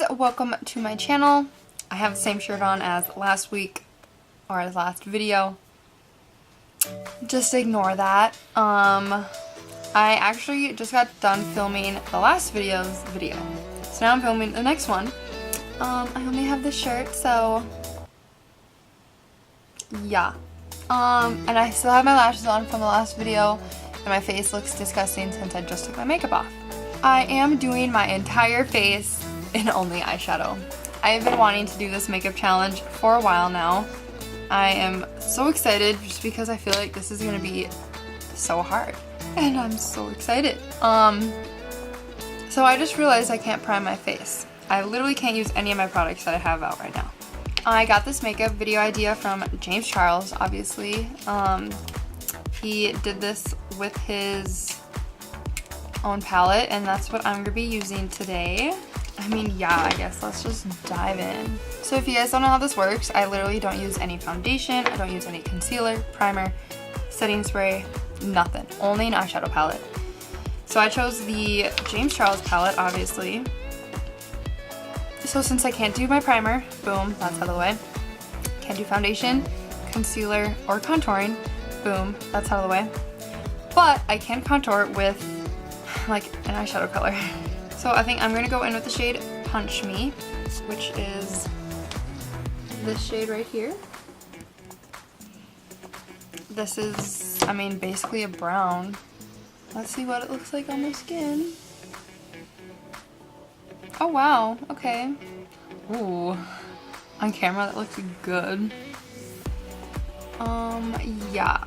welcome to my channel. I have the same shirt on as last week or as last video. Just ignore that. I actually just got done filming the last video's video. So now I'm filming the next one. I only have this shirt, so yeah. And I still have my lashes on from the last video, and my face looks disgusting since I just took my makeup off. I am doing my entire face in only eyeshadow. I have been wanting to do this makeup challenge for a while now. I am so excited just because I feel like this is gonna be so hard. And I'm so excited. So I just realized I can't prime my face. I literally can't use any of my products that I have out right now. I got this makeup video idea from James Charles, obviously. He did this with his own palette, and that's what I'm gonna be using today. I mean, yeah, I guess let's just dive in. So if you guys don't know how this works, I literally don't use any foundation, I don't use any concealer, primer, setting spray, nothing. Only an eyeshadow palette. So I chose the James Charles palette, obviously. So since I can't do my primer, boom, that's out of the way. Can't do foundation, concealer, or contouring, boom, that's out of the way. But I can contour with like an eyeshadow color. So I think I'm gonna go in with the shade Punch Me, which is this shade right here. This is, I mean, basically a brown. Let's see what it looks like on my skin. Oh wow, okay. Ooh, on camera that looks good. Yeah.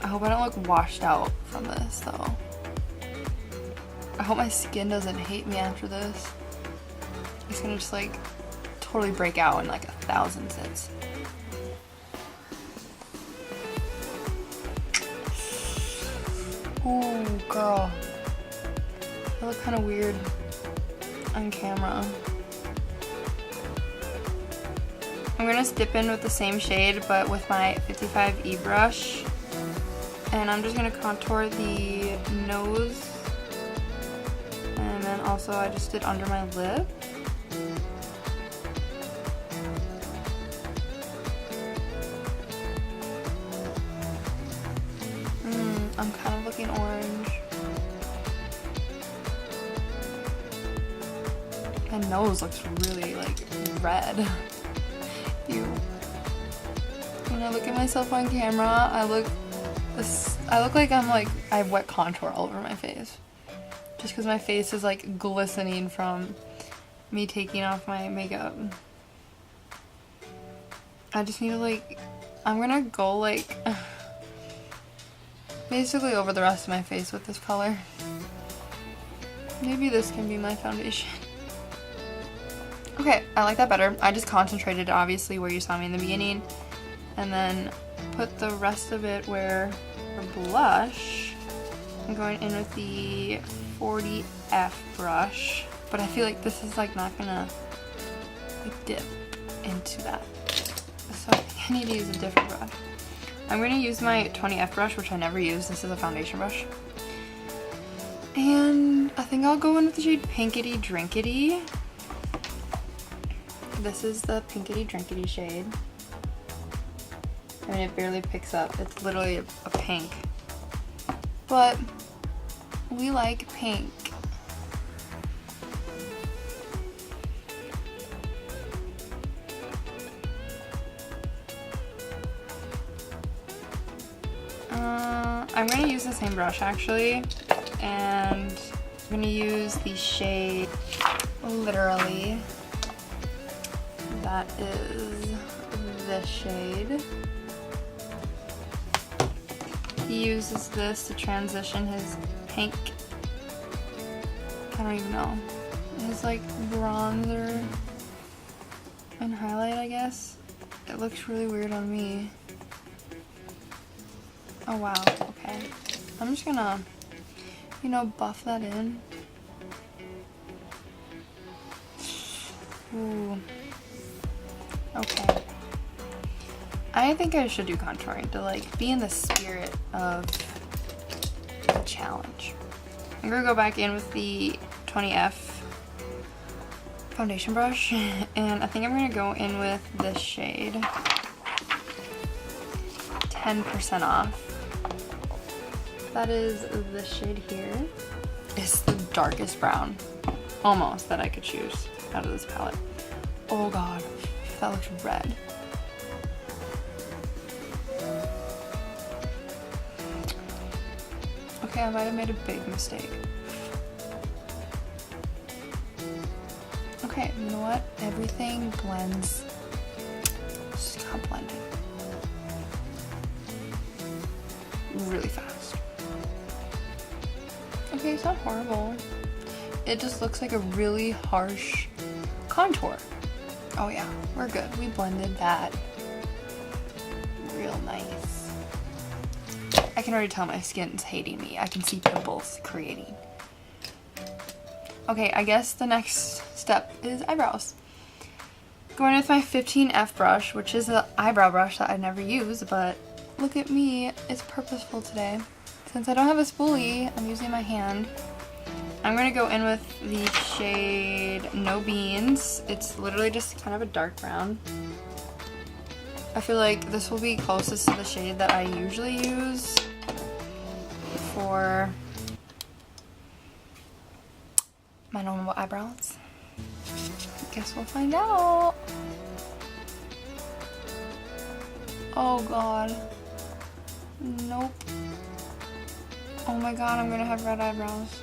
I hope I don't look washed out from this though. I hope my skin doesn't hate me after this. It's gonna just like totally break out in like 1,000 sits. Ooh, girl. I look kind of weird on camera. I'm gonna dip in with the same shade, but with my 55E brush. And I'm just gonna contour the nose. And then also I just did under my lip. I'm kind of looking orange. My nose looks really like red. Ew. When I look at myself on camera, I look like I have wet contour all over my face. Just because my face is like glistening from me taking off my makeup. I just need to like, I'm gonna go like basically over the rest of my face with this color. Maybe this can be my foundation. Okay, I like that better. I just concentrated obviously where you saw me in the beginning, and then put the rest of it where for blush. I'm going in with the 40F brush, but I feel like this is like not gonna like dip into that. So I think I need to use a different brush. I'm gonna use my 20F brush, which I never use. This is a foundation brush. And I think I'll go in with the shade Pinkity Drinkity. This is the Pinkity Drinkity shade. I mean, it barely picks up. It's literally a pink. But we like pink. I'm gonna use the same brush actually, and I'm gonna use the shade Literally. That is this shade. He uses this to transition his pink, I don't even know, his like bronzer and highlight, I guess. It looks really weird on me. Oh wow, okay. I'm just gonna, you know, buff that in. Ooh. Okay. I think I should do contouring to like be in the spirit of the challenge. I'm gonna go back in with the 20F foundation brush, and I think I'm gonna go in with this shade. 10% off. That is this shade here. It's the darkest brown, almost, that I could choose out of this palette. Oh god, that looks red. Okay, I might have made a big mistake. Okay, you know what? Everything blends. Stop blending. Really fast. Okay, it's not horrible. It just looks like a really harsh contour. Oh yeah, we're good. We blended that real nice. I can already tell my skin's hating me. I can see pimples creating. Okay, I guess the next step is eyebrows. Going with my 15F brush, which is an eyebrow brush that I never use, but look at me, it's purposeful today. Since I don't have a spoolie, I'm using my hand. I'm gonna go in with the shade No Beans. It's literally just kind of a dark brown. I feel like this will be closest to the shade that I usually use for my normal eyebrows. Guess we'll find out. Oh god. Nope. Oh my god, I'm gonna have red eyebrows.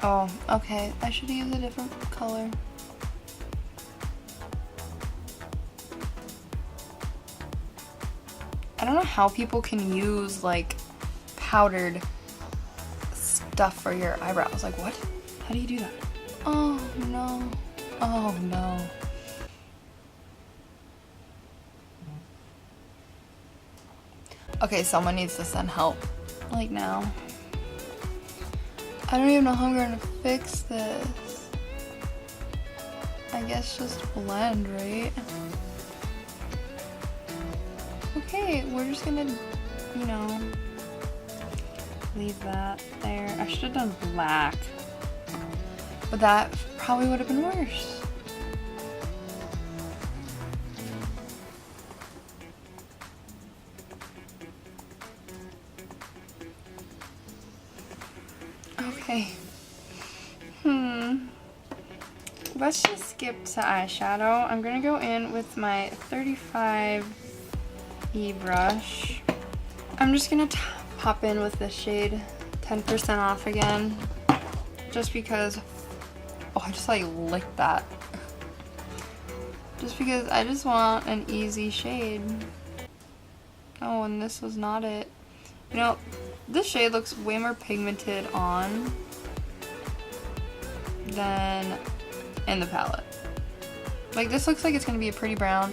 Oh, okay. I should use a different color. I don't know how people can use like powdered stuff for your eyebrows. Like what? How do you do that? Oh no. Oh no. Okay, someone needs to send help. Like now. I don't even know how I'm gonna fix this. I guess just blend, right? Okay, we're just gonna, you know, leave that there. I should have done black, but that probably would have been worse. Okay. Let's just skip to eyeshadow. I'm gonna go in with my 35E brush. I'm just gonna pop in with this shade, 10% off again, just because, oh, I just like licked that. Just because I just want an easy shade. Oh, and this was not it. You know, this shade looks way more pigmented on than in the palette. Like, this looks like it's gonna be a pretty brown,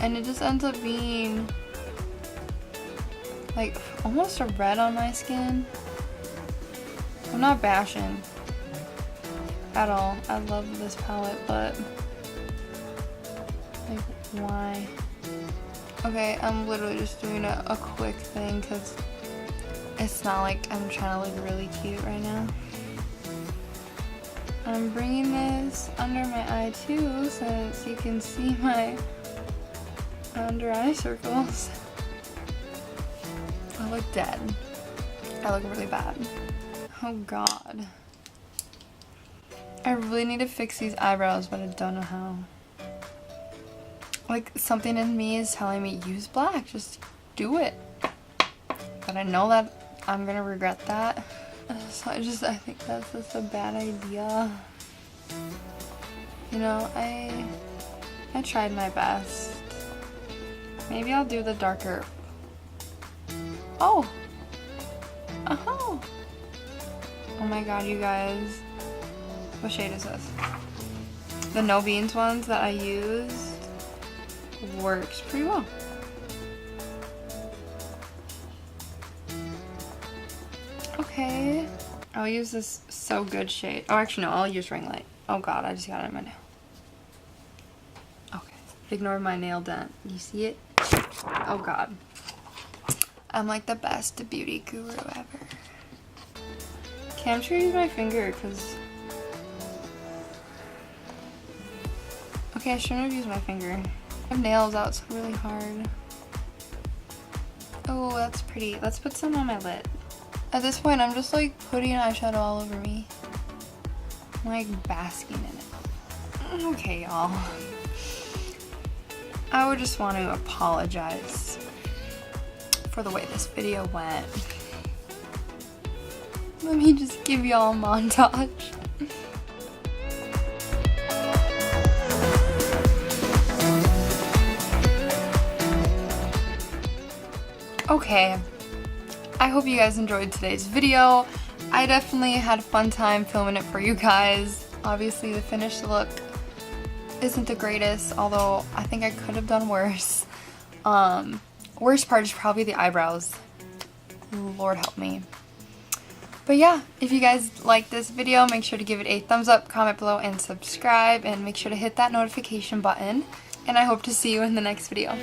and it just ends up being like almost a red on my skin. I'm not bashing at all. I love this palette, but like, why? Okay, I'm literally just doing a quick thing because it's not like I'm trying to look really cute right now. I'm bringing this under my eye too, since you can see my under eye circles. I look dead. I look really bad. Oh god. I really need to fix these eyebrows, but I don't know how. Like, something in me is telling me, use black, just do it. But I know that I'm gonna regret that. So I think that's just a bad idea. You know, I tried my best. Maybe I'll do the darker. Oh! Oh! Oh my god, you guys. What shade is this? The No Beans ones that I used works pretty well. Okay. I'll use this So Good shade. Oh, actually, no, I'll use Ring Light. Oh god, I just got it in my nail. Okay. Ignore my nail dent. You see it? Oh god. I'm like the best beauty guru ever. Okay, I'm just gonna use my finger because... Okay, I shouldn't have used my finger. I have nails out, so really hard. Oh, that's pretty. Let's put some on my lid. At this point, I'm just like putting eyeshadow all over me. I'm like basking in it. Okay, y'all. I would just want to apologize for the way this video went. Let me just give y'all a montage. Okay, I hope you guys enjoyed today's video. I definitely had a fun time filming it for you guys. Obviously the finished look isn't the greatest, although I think I could have done worse. Worst part is probably the eyebrows. Lord help me. But yeah, if you guys like this video, make sure to give it a thumbs up, comment below, and subscribe, and make sure to hit that notification button. And I hope to see you in the next video.